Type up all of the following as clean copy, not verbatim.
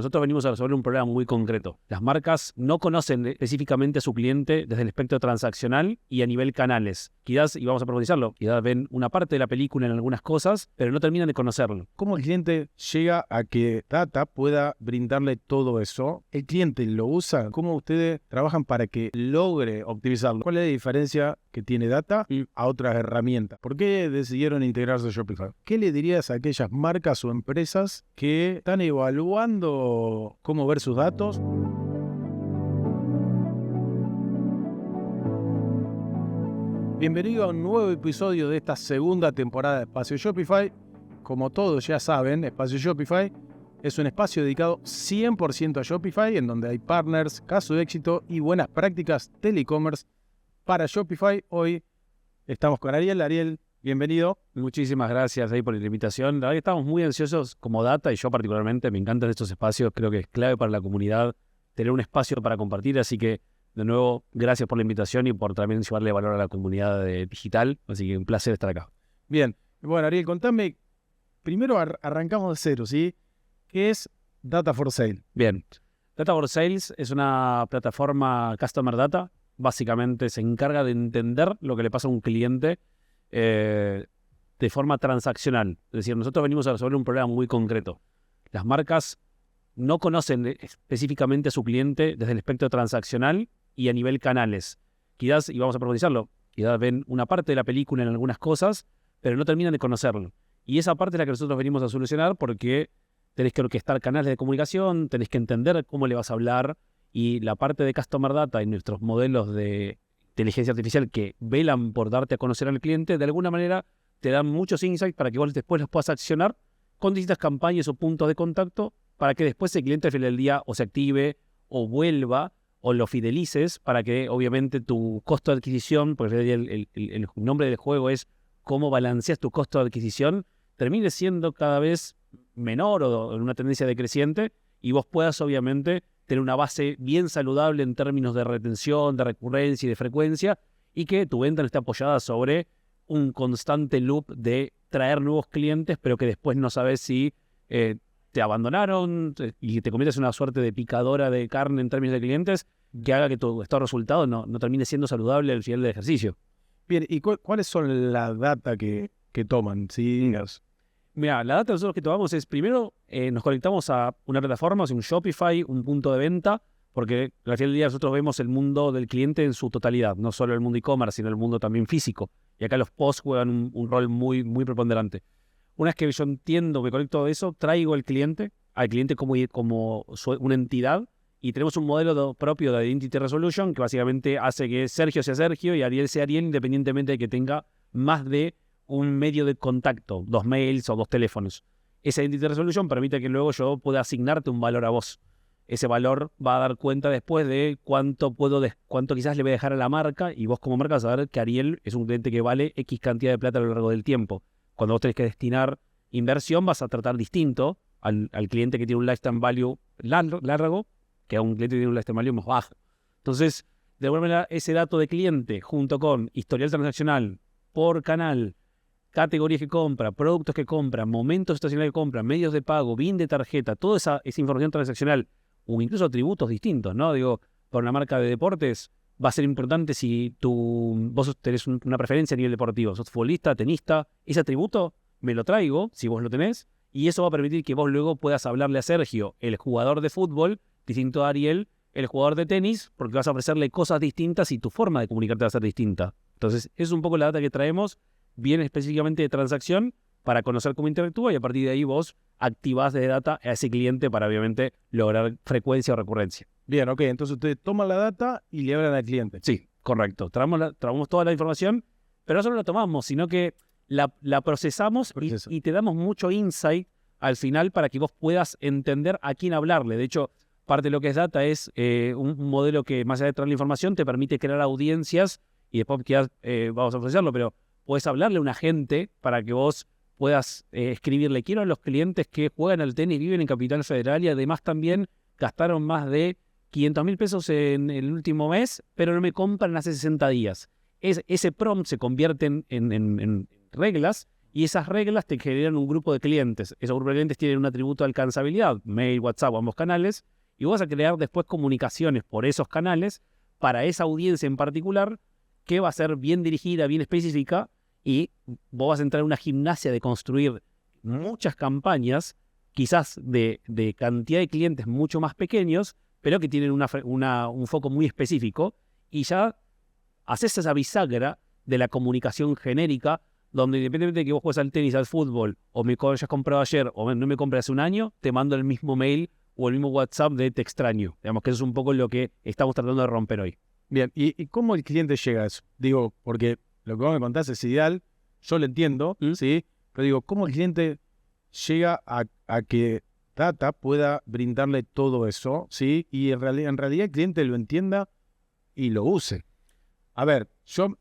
nosotros venimos a resolver un problema muy concreto. Las marcas no conocen específicamente a su cliente desde el espectro transaccional y a nivel canales. Quizás, y vamos a profundizarlo, quizás ven una parte de la película en algunas cosas, pero no terminan de conocerlo. ¿Cómo el cliente llega a que Data pueda brindarle todo eso? ¿El cliente lo usa? ¿Cómo ustedes trabajan para que logre optimizarlo? ¿Cuál es la diferencia que tiene Data a otras herramientas? ¿Por qué decidieron integrarse a Shopify? ¿Qué le dirías a aquellas marcas o empresas que están evaluando cómo ver sus datos? Bienvenido a un nuevo episodio de esta segunda temporada de Espacio Shopify. Como todos ya saben, Espacio Shopify es un espacio dedicado 100% a Shopify, en donde hay partners, casos de éxito y buenas prácticas e-commerce para Shopify. Hoy estamos con Ariel. Ariel, bienvenido. Muchísimas gracias ahí por la invitación. La verdad que estamos muy ansiosos como Data, y yo particularmente me encantan estos espacios. Creo que es clave para la comunidad tener un espacio para compartir, así que de nuevo, gracias por la invitación y por también llevarle valor a la comunidad digital. Así que un placer estar acá. Bien. Bueno, Ariel, contame. Primero arrancamos de cero, ¿sí? ¿Qué es Data for Sale? Bien. Data for Sales es una plataforma Customer Data. Básicamente se encarga de entender lo que le pasa a un cliente de forma transaccional. Es decir, nosotros venimos a resolver un problema muy concreto. Las marcas no conocen específicamente a su cliente desde el espectro transaccional y a nivel canales. Quizás, y vamos a profundizarlo, quizás ven una parte de la película en algunas cosas, pero no terminan de conocerlo. Y esa parte es la que nosotros venimos a solucionar, porque tenés que orquestar canales de comunicación, tenés que entender cómo le vas a hablar, y la parte de Customer Data y nuestros modelos de inteligencia artificial que velan por darte a conocer al cliente, de alguna manera te dan muchos insights para que vos después los puedas accionar con distintas campañas o puntos de contacto, para que después el cliente al final del día o se active o vuelva o lo fidelices, para que obviamente tu costo de adquisición, porque el nombre del juego es cómo balanceas tu costo de adquisición, termine siendo cada vez menor o en una tendencia decreciente, y vos puedas obviamente tener una base bien saludable en términos de retención, de recurrencia y de frecuencia, y que tu venta no esté apoyada sobre un constante loop de traer nuevos clientes, pero que después no sabes si te abandonaron y te conviertes en una suerte de picadora de carne en términos de clientes, que haga que tu estado de resultado no termine siendo saludable al final del ejercicio. Bien, ¿y cuáles son las data que toman? ¿Sí? Mira, la data nosotros que tomamos es, primero, nos conectamos a una plataforma, un Shopify, un punto de venta, porque al final del día nosotros vemos el mundo del cliente en su totalidad, no solo el mundo e-commerce, sino el mundo también físico. Y acá los POS juegan un rol muy, muy preponderante. Una vez que yo entiendo, me conecto a eso, traigo al cliente como una entidad, y tenemos un modelo propio de Identity Resolution que básicamente hace que Sergio sea Sergio y Ariel sea Ariel, independientemente de que tenga más de un medio de contacto, 2 mails o 2 teléfonos. Esa Identity Resolution permite que luego yo pueda asignarte un valor a vos. Ese valor va a dar cuenta después de cuánto quizás le voy a dejar a la marca, y vos como marca vas a ver que Ariel es un cliente que vale X cantidad de plata a lo largo del tiempo. Cuando vos tenés que destinar inversión, vas a tratar distinto al cliente que tiene un lifetime value largo que a un cliente que tiene un lifetime value más bajo. Entonces, de alguna manera, ese dato de cliente junto con historial transaccional por canal, categorías que compra, productos que compra, momentos estacionales que compra, medios de pago, BIN de tarjeta, toda esa información transaccional, o incluso atributos distintos, ¿no? Digo, para una marca de deportes va a ser importante si vos tenés una preferencia a nivel deportivo, sos futbolista, tenista, ese atributo me lo traigo, si vos lo tenés, y eso va a permitir que vos luego puedas hablarle a Sergio, el jugador de fútbol, distinto a Ariel, el jugador de tenis, porque vas a ofrecerle cosas distintas y tu forma de comunicarte va a ser distinta. Entonces, es un poco la data que traemos, bien específicamente de transacción, para conocer cómo interactúa, y a partir de ahí vos activás de data a ese cliente para obviamente lograr frecuencia o recurrencia. Bien, ok. Entonces ustedes toman la data y le hablan al cliente. Sí, correcto. Traemos toda la información, pero no solo la tomamos, sino que la procesamos y te damos mucho insight al final para que vos puedas entender a quién hablarle. De hecho, parte de lo que es data es un modelo que, más allá de traer la información, te permite crear audiencias, y después vamos a ofrecerlo, pero puedes hablarle a un agente para que vos puedas escribirle: quiero a los clientes que juegan al tenis, viven en Capital Federal y además también gastaron más de 500.000 pesos en el último mes, pero no me compran hace 60 días. Ese prompt se convierte en reglas, y esas reglas te generan un grupo de clientes. Esos grupos de clientes tienen un atributo de alcanzabilidad, mail, WhatsApp o ambos canales, y vos vas a crear después comunicaciones por esos canales para esa audiencia en particular que va a ser bien dirigida, bien específica, y vos vas a entrar en una gimnasia de construir muchas campañas, quizás de cantidad de clientes mucho más pequeños, pero que tienen un foco muy específico, y ya haces esa bisagra de la comunicación genérica, donde independientemente de que vos juegues al tenis, al fútbol, o me hayas comprado ayer, o no me compré hace un año, te mando el mismo mail o el mismo WhatsApp de te extraño. Digamos que eso es un poco lo que estamos tratando de romper hoy. Bien, ¿y cómo el cliente llega a eso? Digo, porque lo que vos me contás es ideal, yo lo entiendo, ¿sí? Pero digo, ¿cómo el cliente llega a que Data pueda brindarle todo eso, ¿sí? Y en realidad el cliente lo entienda y lo use. A ver,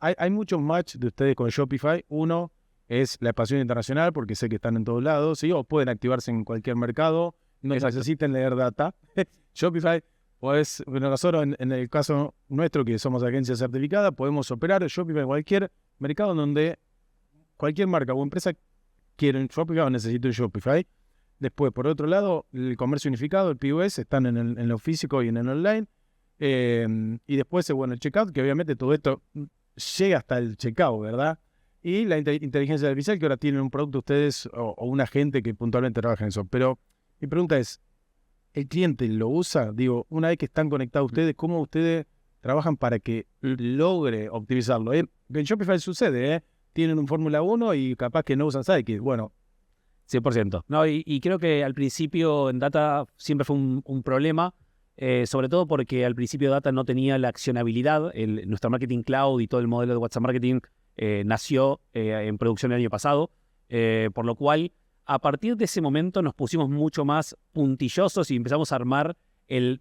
hay muchos match de ustedes con Shopify. Uno es la expansión internacional, porque sé que están en todos lados, ¿sí? O pueden activarse en cualquier mercado, no necesiten leer data. Shopify, pues, bueno, nosotros en el caso nuestro, que somos agencia certificada, podemos operar Shopify en cualquier mercado donde cualquier marca o empresa quiere un Shopify o necesita un Shopify. Después, por otro lado, el comercio unificado, el POS, están en lo físico y en el online. Y después, bueno, el checkout, que obviamente todo esto llega hasta el checkout, ¿verdad? Y la inteligencia artificial, que ahora tienen un producto ustedes o un agente que puntualmente trabaja en eso. Pero mi pregunta es, ¿el cliente lo usa? Digo, una vez que están conectados ustedes, ¿cómo ustedes trabajan para que logre optimizarlo? En Shopify sucede, ¿eh? Tienen un Fórmula 1 y capaz que no usan Sidekick. Bueno, 100%. No, y creo que al principio en Data siempre fue un problema, sobre todo porque al principio Data no tenía la accionabilidad. Nuestra Marketing Cloud y todo el modelo de WhatsApp Marketing nació en producción el año pasado, por lo cual a partir de ese momento nos pusimos mucho más puntillosos y empezamos a armar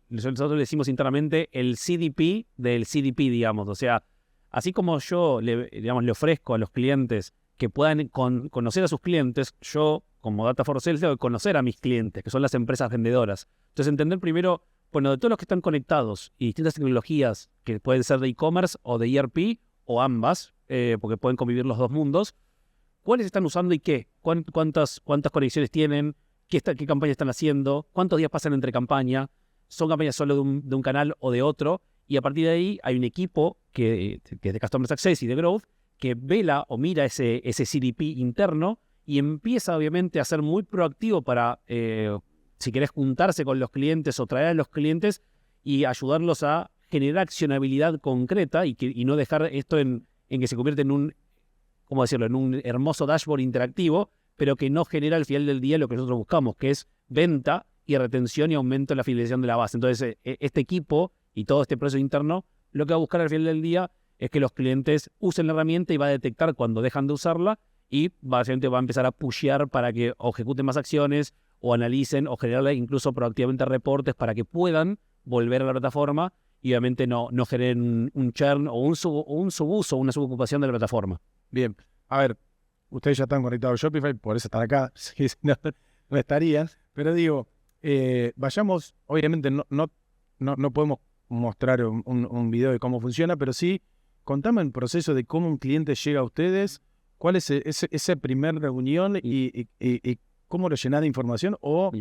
nosotros le decimos internamente el CDP del CDP, digamos. O sea, así como yo le ofrezco a los clientes que puedan conocer a sus clientes, yo como Data for Sales tengo que conocer a mis clientes, que son las empresas vendedoras. Entonces entender primero, bueno, de todos los que están conectados y distintas tecnologías que pueden ser de e-commerce o de ERP o ambas, porque pueden convivir los dos mundos, ¿cuáles están usando y qué? ¿Cuántas conexiones tienen? ¿Qué campaña están haciendo? ¿Cuántos días pasan entre campaña? ¿Son campañas solo de un canal o de otro? Y a partir de ahí hay un equipo que es de Customer Success y de Growth que vela o mira ese CDP interno y empieza obviamente a ser muy proactivo para, si querés, juntarse con los clientes o traer a los clientes y ayudarlos a generar accionabilidad concreta y no dejar esto en que se convierte en un, ¿cómo decirlo?, en un hermoso dashboard interactivo, pero que no genera al final del día lo que nosotros buscamos, que es venta y retención y aumento de la fidelización de la base. Entonces, este equipo y todo este proceso interno, lo que va a buscar al final del día es que los clientes usen la herramienta y va a detectar cuando dejan de usarla y básicamente va a empezar a pushear para que o ejecuten más acciones o analicen o generarle incluso proactivamente reportes para que puedan volver a la plataforma y obviamente no generen un churn o un subuso, una subocupación de la plataforma. Bien, a ver, ustedes ya están conectados a Shopify, por eso están acá, sí, no estarían, pero digo, vayamos, obviamente no podemos mostrar un video de cómo funciona, pero sí, contame el proceso de cómo un cliente llega a ustedes, cuál es esa primera reunión y cómo lo llenás de información o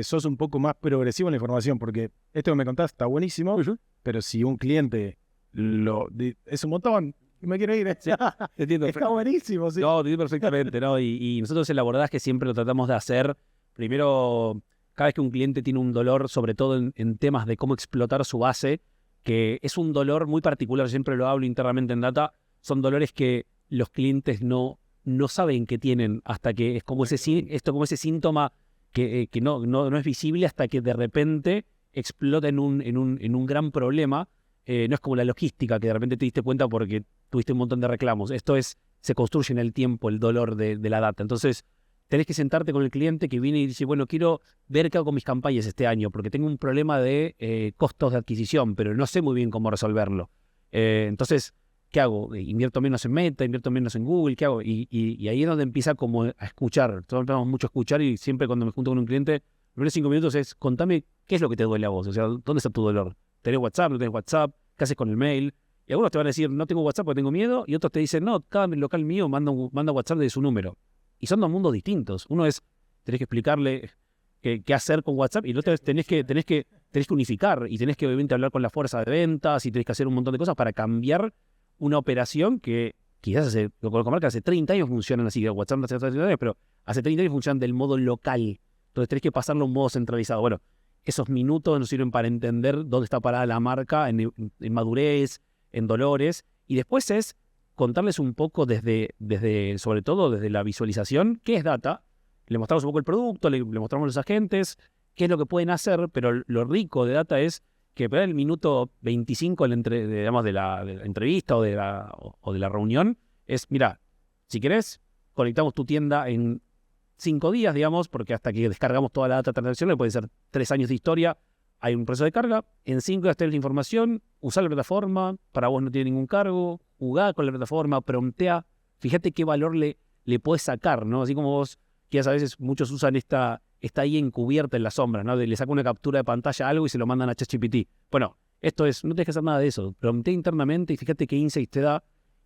sos un poco más progresivo en la información, porque esto que me contás está buenísimo, pero si un cliente es un montón, me quiero ir, Entiendo. Está buenísimo, sí. No, te entiendo perfectamente, ¿no? Y nosotros el abordaje siempre lo tratamos de hacer, primero, cada vez que un cliente tiene un dolor, sobre todo en temas de cómo explotar su base, que es un dolor muy particular, siempre lo hablo internamente en Data, son dolores que los clientes no saben que tienen hasta que es como ese síntoma que no es visible hasta que de repente explota en un gran problema. No es como la logística que de repente te diste cuenta porque tuviste un montón de reclamos. Esto se construye en el tiempo el dolor de la data. Entonces tenés que sentarte con el cliente que viene y dice, bueno, quiero ver qué hago con mis campañas este año porque tengo un problema de costos de adquisición, pero no sé muy bien cómo resolverlo. Entonces, ¿qué hago? Invierto menos en Meta, invierto menos en Google, ¿qué hago? Y ahí es donde empieza como a escuchar. Nosotros empezamos mucho a escuchar y siempre cuando me junto con un cliente, los primeros 5 minutos es, contame qué es lo que te duele a vos. O sea, ¿dónde está tu dolor? ¿Tenés WhatsApp? ¿No tenés WhatsApp? ¿Qué haces con el mail? Y algunos te van a decir, no tengo WhatsApp porque tengo miedo, y otros te dicen, no, cada local mío manda WhatsApp de su número. Y son dos mundos distintos. Uno es, tenés que explicarle qué hacer con WhatsApp, y el otro es, tenés que unificar, y tenés que obviamente hablar con la fuerza de ventas, y tenés que hacer un montón de cosas para cambiar una operación que quizás lo conozco marcas hace 30 años funcionan así. WhatsApp hace 30 años, pero hace 30 años funcionan del modo local. Entonces tenés que pasarlo a un modo centralizado. Bueno, esos minutos nos sirven para entender dónde está parada la marca en madurez, en dolores, y después es contarles un poco sobre todo desde la visualización, qué es data. Le mostramos un poco el producto, le mostramos a los agentes qué es lo que pueden hacer, pero lo rico de data es que para el minuto 25 de la entrevista o de la reunión es, mira, si querés, conectamos tu tienda en 5 días, digamos, porque hasta que descargamos toda la data transaccional, puede ser 3 años de historia, hay un proceso de carga, en 5 días tenés la información, usá la plataforma, para vos no tiene ningún cargo, jugá con la plataforma, promptea, fíjate qué valor le podés sacar, ¿no? Así como vos, que a veces muchos usan esta IA encubierta en la sombra, ¿no? Le saca una captura de pantalla a algo y se lo mandan a ChatGPT. Bueno, esto es, no tenés que hacer nada de eso, promptea internamente y fíjate qué insights te da,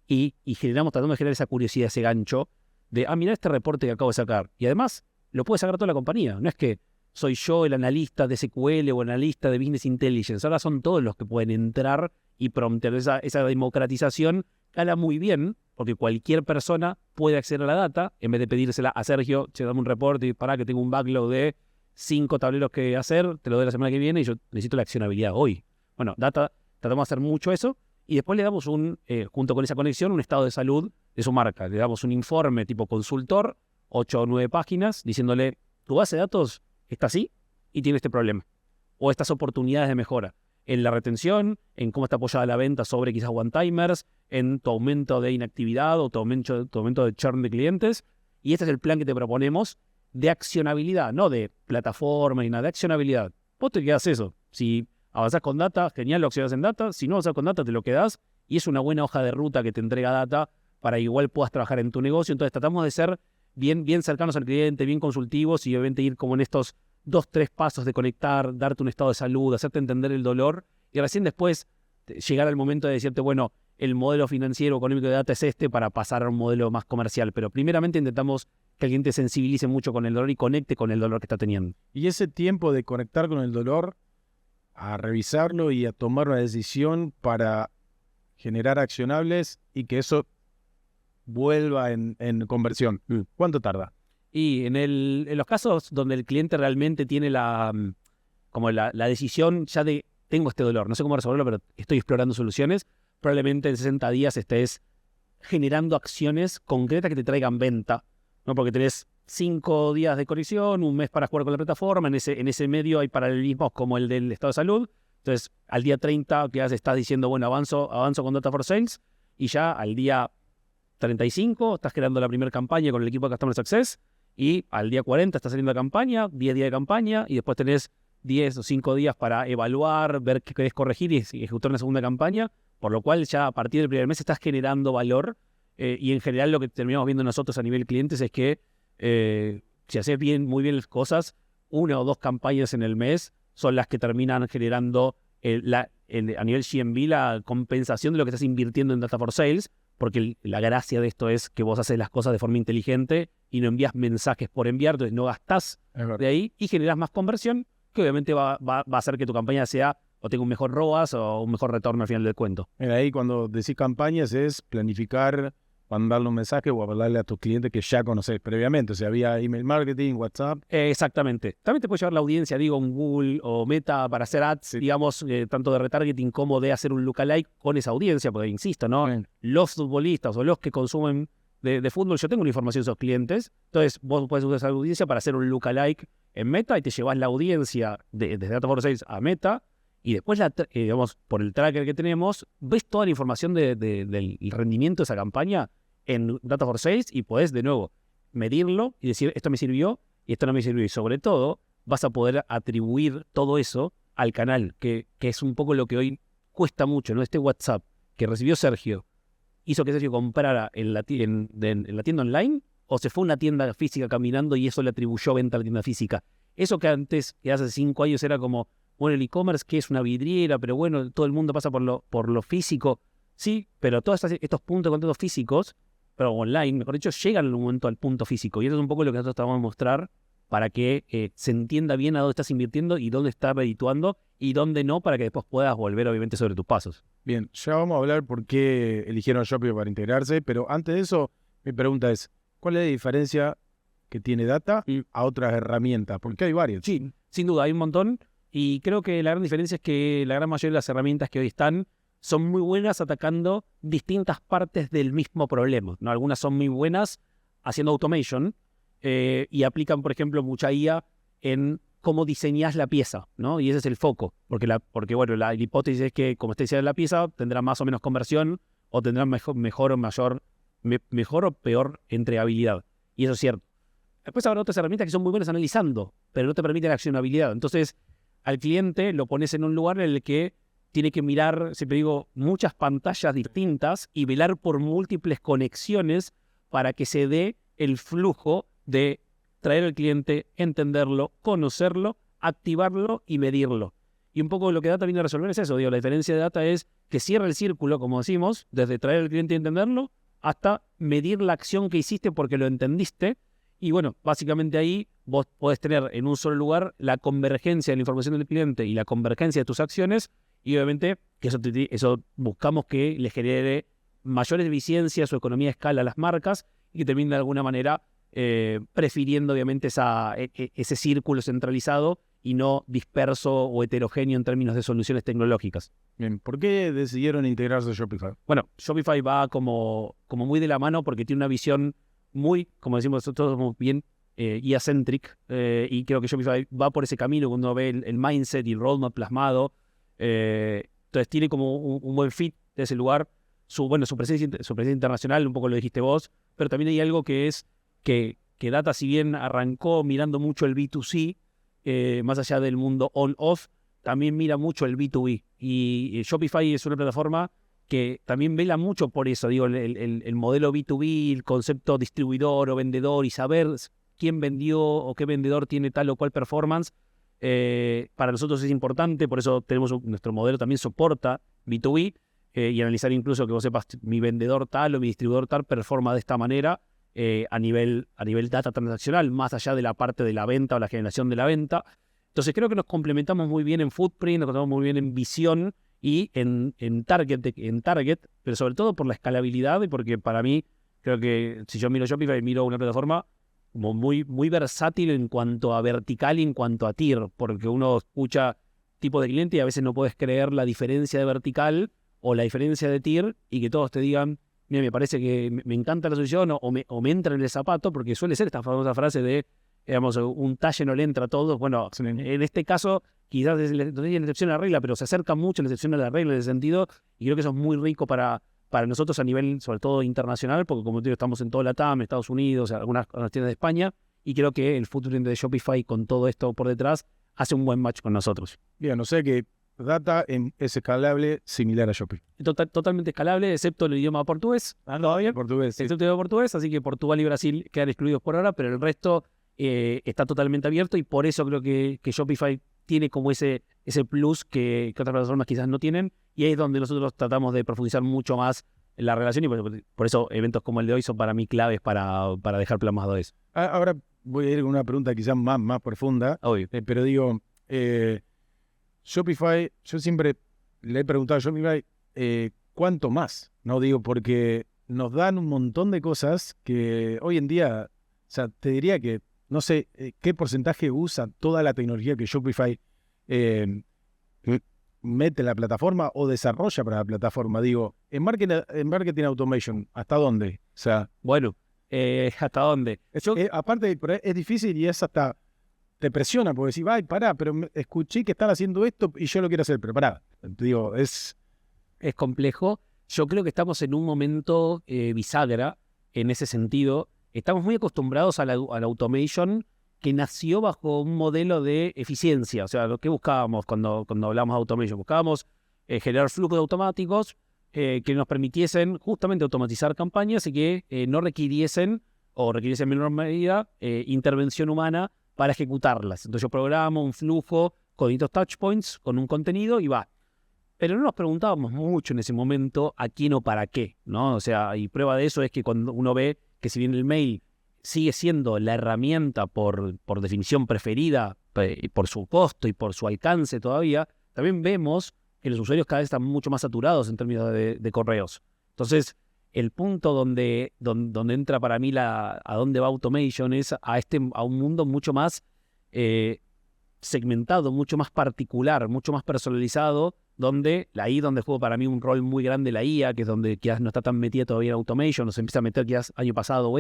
y tratando de generar esa curiosidad, ese gancho de, mira este reporte que acabo de sacar. Y además, lo puede sacar toda la compañía. No es que soy yo el analista de SQL o analista de Business Intelligence. Ahora son todos los que pueden entrar y promptear. Esa democratización cala muy bien, porque cualquier persona puede acceder a la data, en vez de pedírsela a Sergio, che, dame un reporte y para que tengo un backlog de 5 tableros que hacer, te lo doy la semana que viene y yo necesito la accionabilidad hoy. Bueno, data, tratamos de hacer mucho eso, y después le damos junto con esa conexión, un estado de salud de su marca. Le damos un informe tipo consultor, 8 o 9 páginas, diciéndole, tu base de datos está así y tiene este problema, o estas oportunidades de mejora en la retención, en cómo está apoyada la venta sobre quizás one-timers, en tu aumento de inactividad o tu aumento de churn de clientes. Y este es el plan que te proponemos de accionabilidad, no de plataforma ni nada, de accionabilidad. Vos te quedás eso. Si avanzás con data, genial, lo accionás en data. Si no avanzás con data, te lo quedás, y es una buena hoja de ruta que te entrega data para que igual puedas trabajar en tu negocio. Entonces tratamos de ser bien cercanos al cliente, bien consultivos, y obviamente ir como en estos 2-3 pasos de conectar, darte un estado de salud, hacerte entender el dolor, y recién después llegar al momento de decirte, bueno, el modelo financiero económico de data es este, para pasar a un modelo más comercial. Pero primeramente intentamos que el cliente sensibilice mucho con el dolor y conecte con el dolor que está teniendo. Y ese tiempo de conectar con el dolor, a revisarlo y a tomar una decisión para generar accionables y que eso vuelva en conversión, ¿cuánto tarda? Y en los casos donde el cliente realmente tiene la decisión ya de, tengo este dolor, no sé cómo resolverlo, pero estoy explorando soluciones, probablemente en 60 días estés generando acciones concretas que te traigan venta, ¿no? Porque tenés 5 días de conexión, un mes para jugar con la plataforma, en ese medio hay paralelismos como el del estado de salud. Entonces, al día 30 que estás diciendo, bueno, avanzo con Data for Sales, y ya al día 35 estás creando la primera campaña con el equipo de Customer Success, y al día 40 está saliendo la campaña, 10 días de campaña, y después tenés 10 o 5 días para evaluar, ver qué querés corregir y ejecutar una segunda campaña, por lo cual ya a partir del primer mes estás generando valor, y en general lo que terminamos viendo nosotros a nivel clientes es que si haces muy bien las cosas, 1 o 2 campañas en el mes son las que terminan generando a nivel GMV la compensación de lo que estás invirtiendo en Data for Sales, porque la gracia de esto es que vos haces las cosas de forma inteligente y no envías mensajes por enviar, entonces no gastás de ahí y generas más conversión, que obviamente va a hacer que tu campaña sea o tenga un mejor ROAS o un mejor retorno al final del cuento. Ahí cuando decís campañas es planificar, mandarle un mensaje o hablarle a tus clientes que ya conoces previamente, o sea, vía email marketing, WhatsApp. Exactamente. También te puede llevar la audiencia, digo, en Google o Meta para hacer ads, digamos, tanto de retargeting como de hacer un lookalike con esa audiencia, porque insisto, ¿no? Bien. Los futbolistas o los que consumen de fútbol, yo tengo una información de esos clientes, entonces vos puedes usar esa audiencia para hacer un lookalike en Meta y te llevas la audiencia desde Data for Sales a Meta, y después, digamos, por el tracker que tenemos, ves toda la información del rendimiento de esa campaña en Data for Sales, y podés de nuevo medirlo y decir, esto me sirvió y esto no me sirvió. Y sobre todo, vas a poder atribuir todo eso al canal, que es un poco lo que hoy cuesta mucho, ¿no? Este WhatsApp que recibió Sergio, hizo que Sergio comprara en la tienda online, o se fue a una tienda física caminando y eso le atribuyó venta a la tienda física. Eso que antes, que hace 5 años era como, bueno, el e-commerce que es una vidriera, pero bueno, todo el mundo pasa por lo físico. Sí, pero todos estos puntos de contacto físicos pero online, mejor dicho, llegan en un momento al punto físico. Y eso es un poco lo que nosotros tratamos de mostrar para que se entienda bien a dónde estás invirtiendo y dónde estás redituando y dónde no, para que después puedas volver, obviamente, sobre tus pasos. Bien, ya vamos a hablar por qué eligieron Shopify para integrarse, pero antes de eso, mi pregunta es, ¿cuál es la diferencia que tiene Data a otras herramientas? Porque hay varias. Sí, sin duda, hay un montón. Y creo que la gran diferencia es que la gran mayoría de las herramientas que hoy están son muy buenas atacando distintas partes del mismo problema, ¿no? Algunas son muy buenas haciendo automation y aplican, por ejemplo, mucha IA en cómo diseñas la pieza, ¿no? Y ese es el foco, porque bueno, la hipótesis es que como esté diseñada la pieza, tendrá más o menos conversión o tendrá mejor o peor entregabilidad. Y eso es cierto. Después habrá otras herramientas que son muy buenas analizando, pero no te permiten accionabilidad. Entonces, al cliente lo pones en un lugar en el que tiene que mirar, siempre digo, muchas pantallas distintas y velar por múltiples conexiones para que se dé el flujo de traer al cliente, entenderlo, conocerlo, activarlo y medirlo. Y un poco lo que Data viene a resolver es eso. La diferencia de Data es que cierra el círculo, como decimos, desde traer al cliente y entenderlo hasta medir la acción que hiciste porque lo entendiste. Y bueno, básicamente ahí vos podés tener en un solo lugar la convergencia de la información del cliente y la convergencia de tus acciones. Y obviamente que eso buscamos que le genere mayor eficiencia, su economía de escala a las marcas y que termine de alguna manera prefiriendo obviamente ese círculo centralizado y no disperso o heterogéneo en términos de soluciones tecnológicas. Bien, ¿por qué decidieron integrarse a Shopify? Bueno, Shopify va como muy de la mano porque tiene una visión muy, como decimos nosotros, bien IA-centric, y creo que Shopify va por ese camino cuando uno ve el mindset y el roadmap plasmado. Entonces tiene como un buen fit de ese lugar. Su presencia internacional, un poco lo dijiste vos, pero también hay algo que es que Data, si bien arrancó mirando mucho el B2C, más allá del mundo on-off, también mira mucho el B2B. Y Shopify es una plataforma que también vela mucho por eso, digo, el modelo B2B, el concepto distribuidor o vendedor y saber quién vendió o qué vendedor tiene tal o cual performance. Para nosotros es importante, por eso nuestro modelo también soporta B2B y analizar incluso que vos sepas mi vendedor tal o mi distribuidor tal performa de esta manera a nivel data transaccional, más allá de la parte de la venta o la generación de la venta. Entonces creo que nos complementamos muy bien en footprint, nos complementamos muy bien en visión y en target, pero sobre todo por la escalabilidad y porque para mí creo que si yo miro Shopify, miro una plataforma como muy, muy versátil en cuanto a vertical y en cuanto a tier, porque uno escucha tipo de cliente y a veces no puedes creer la diferencia de vertical o la diferencia de tier y que todos te digan, mira, me parece que me encanta la solución o me entra en el zapato, porque suele ser esta famosa frase de, digamos, un talle no le entra a todos. Bueno, en este caso quizás no tiene la excepción a la regla, pero se acerca mucho la excepción a la regla en ese sentido y creo que eso es muy rico para nosotros a nivel, sobre todo internacional, porque como te digo, estamos en toda la TAM, Estados Unidos, algunas tiendas de España, y creo que el footprint de Shopify con todo esto por detrás hace un buen match con nosotros. Bien, o sea que Data es escalable similar a Shopify. Totalmente escalable, excepto el idioma portugués. Portugués, sí. Excepto el idioma portugués, así que Portugal y Brasil quedan excluidos por ahora, pero el resto está totalmente abierto y por eso creo que Shopify tiene como ese plus que otras plataformas quizás no tienen, y ahí es donde nosotros tratamos de profundizar mucho más en la relación y por eso eventos como el de hoy son para mí claves para dejar plasmado eso. Ahora voy a ir con una pregunta quizás más profunda, pero digo, Shopify, yo siempre le he preguntado a Shopify ¿cuánto más? No digo porque nos dan un montón de cosas que hoy en día, o sea, te diría que no sé qué porcentaje usa toda la tecnología que Shopify mete en la plataforma o desarrolla para la plataforma. Digo, en marketing automation, ¿hasta dónde? O sea, bueno, ¿hasta dónde? Aparte, es difícil y es hasta te presiona porque decís, ay, pará, pero escuché que están haciendo esto y yo lo quiero hacer, pero pará. Digo, es complejo. Yo creo que estamos en un momento bisagra en ese sentido. Estamos muy acostumbrados a la automation que nació bajo un modelo de eficiencia. O sea, lo que buscábamos cuando hablamos de automation. Buscábamos generar flujos automáticos que nos permitiesen justamente automatizar campañas y que no requiriesen en menor medida intervención humana para ejecutarlas. Entonces yo programo un flujo con distintos touchpoints, con un contenido y va. pero no nos preguntábamos mucho en ese momento a quién o para qué, ¿no? O sea, y prueba de eso es que cuando uno ve que si bien el mail sigue siendo la herramienta por definición preferida, por su costo y por su alcance todavía, también vemos que los usuarios cada vez están mucho más saturados en términos de correos. Entonces, el punto donde entra para mí a dónde va automation es a un mundo mucho más segmentado, mucho más particular, mucho más personalizado, donde juega para mí un rol muy grande la IA, que es donde quizás no está tan metida todavía en automation, nos empieza a meter quizás año pasado o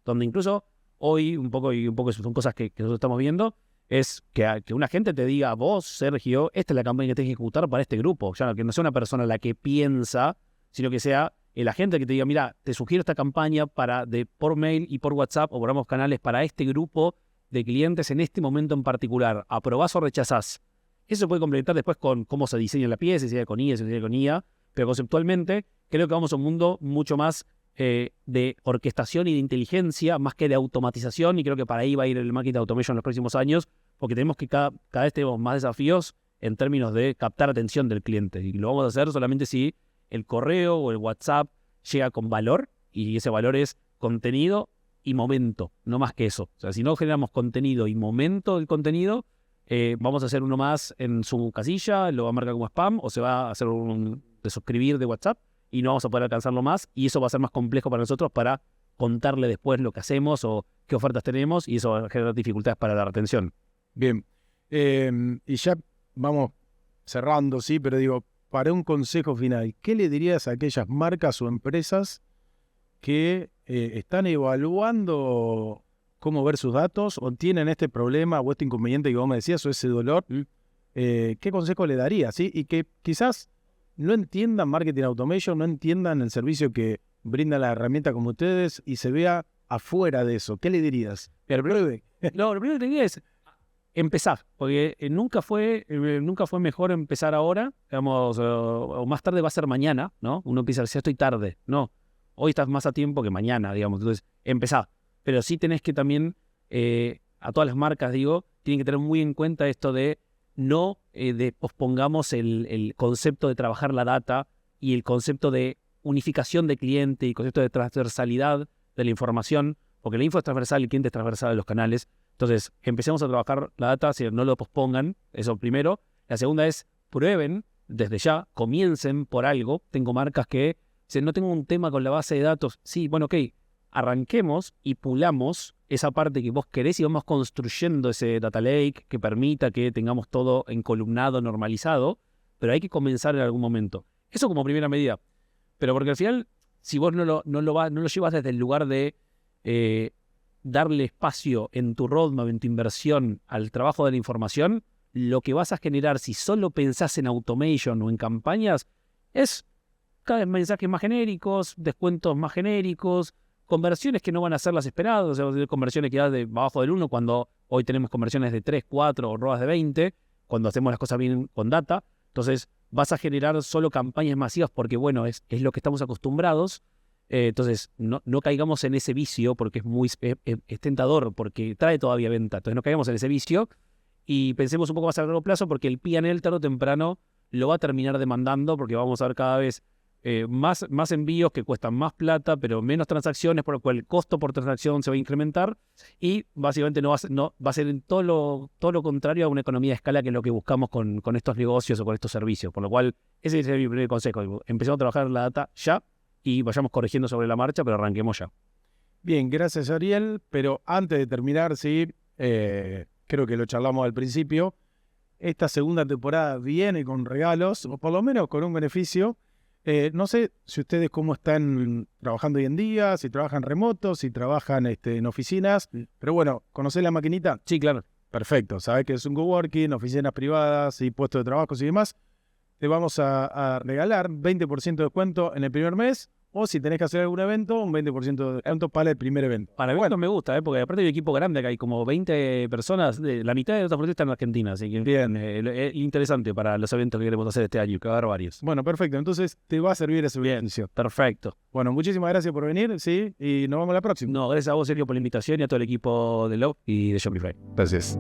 donde incluso hoy, un poco son cosas que nosotros estamos viendo, es que una gente te diga, vos, Sergio, esta es la campaña que tienes que ejecutar para este grupo. Ya que no sea una persona la que piensa, sino que sea el agente que te diga, mira, te sugiero esta campaña por mail y por WhatsApp o por ambos canales para este grupo de clientes en este momento en particular. ¿Aprobás o rechazás? Eso se puede complementar después con cómo se diseña la pieza, si se diseña con IA, si se diseña con IA, pero conceptualmente creo que vamos a un mundo mucho más de orquestación y de inteligencia, más que de automatización, y creo que para ahí va a ir el marketing automation en los próximos años, porque tenemos que cada vez tenemos más desafíos en términos de captar atención del cliente, y lo vamos a hacer solamente si el correo o el WhatsApp llega con valor, y ese valor es contenido y momento, no más que eso. O sea, si no generamos contenido y momento del contenido, vamos a hacer uno más en su casilla, lo va a marcar como spam, o se va a hacer un de suscribir de WhatsApp, y no vamos a poder alcanzarlo más, y eso va a ser más complejo para nosotros para contarle después lo que hacemos o qué ofertas tenemos, y eso va a generar dificultades para la retención. Bien, y ya vamos cerrando, sí, pero digo, para un consejo final, ¿qué le dirías a aquellas marcas o empresas que están evaluando cómo ver sus datos o tienen este problema o este inconveniente que vos me decías o ese dolor? ¿Qué consejo le darías? ¿Sí? Y que quizás no entiendan marketing automation, no entiendan el servicio que brinda la herramienta como ustedes y se vea afuera de eso. ¿Qué le dirías? Lo primero que te diría es empezar, porque nunca fue mejor empezar ahora, digamos, o más tarde va a ser mañana, ¿no? Uno empieza a decir, estoy tarde. No, hoy estás más a tiempo que mañana, digamos. Entonces, empezá. Pero sí tenés que también, a todas las marcas, digo, tienen que tener muy en cuenta esto de no pospongamos el concepto de trabajar la data y el concepto de unificación de cliente y el concepto de transversalidad de la información, porque la info es transversal y el cliente es transversal de los canales. Entonces, empecemos a trabajar la data, si no lo pospongan, eso primero. La segunda es, prueben desde ya, comiencen por algo. Tengo marcas que dicen, no tengo un tema con la base de datos. Sí, bueno, ok, arranquemos y pulamos esa parte que vos querés y vamos construyendo ese data lake que permita que tengamos todo encolumnado, normalizado, pero hay que comenzar en algún momento. Eso como primera medida. Pero porque al final, si vos no lo llevas desde el lugar de darle espacio en tu roadmap, en tu inversión al trabajo de la información, lo que vas a generar si solo pensás en automation o en campañas es cada vez mensajes más genéricos, descuentos más genéricos, conversiones que no van a ser las esperadas, o sea, conversiones que dan de abajo del 1 cuando hoy tenemos conversiones de 3, 4 o ROAS de 20, cuando hacemos las cosas bien con data. Entonces vas a generar solo campañas masivas porque, bueno, es lo que estamos acostumbrados. Entonces no caigamos en ese vicio porque es tentador, porque trae todavía venta. Entonces no caigamos en ese vicio y pensemos un poco más a largo plazo porque el P&L tarde o temprano lo va a terminar demandando porque vamos a ver cada vez más envíos que cuestan más plata, pero menos transacciones, por lo cual el costo por transacción se va a incrementar y básicamente va a ser en todo lo contrario a una economía de escala, que es lo que buscamos con estos negocios o con estos servicios. Por lo cual, ese es mi primer consejo. Empecemos a trabajar la data ya y vayamos corrigiendo sobre la marcha, pero arranquemos ya. Bien, gracias, Ariel. Pero antes de terminar, sí, creo que lo charlamos al principio. Esta segunda temporada viene con regalos, o por lo menos con un beneficio. No sé si ustedes cómo están trabajando hoy en día, si trabajan remotos, si trabajan en oficinas, pero bueno, ¿conocés la maquinita? Sí, claro. Perfecto, sabés que es un coworking, oficinas privadas y puestos de trabajo y demás. Te vamos a regalar 20% de descuento en el primer mes, o si tenés que hacer algún evento, un 20% de descuento para el primer evento. Para eventos me gusta, porque aparte hay un equipo grande acá, hay como 20 personas, la mitad de otras están en Argentina, así que bien, es interesante para los eventos que queremos hacer este año, que va a haber varios. Bueno, perfecto, entonces te va a servir ese beneficio. Perfecto. Bueno, muchísimas gracias por venir, sí, y nos vemos la próxima. No, gracias a vos, Sergio, por la invitación y a todo el equipo de Love y de Shopify. Gracias.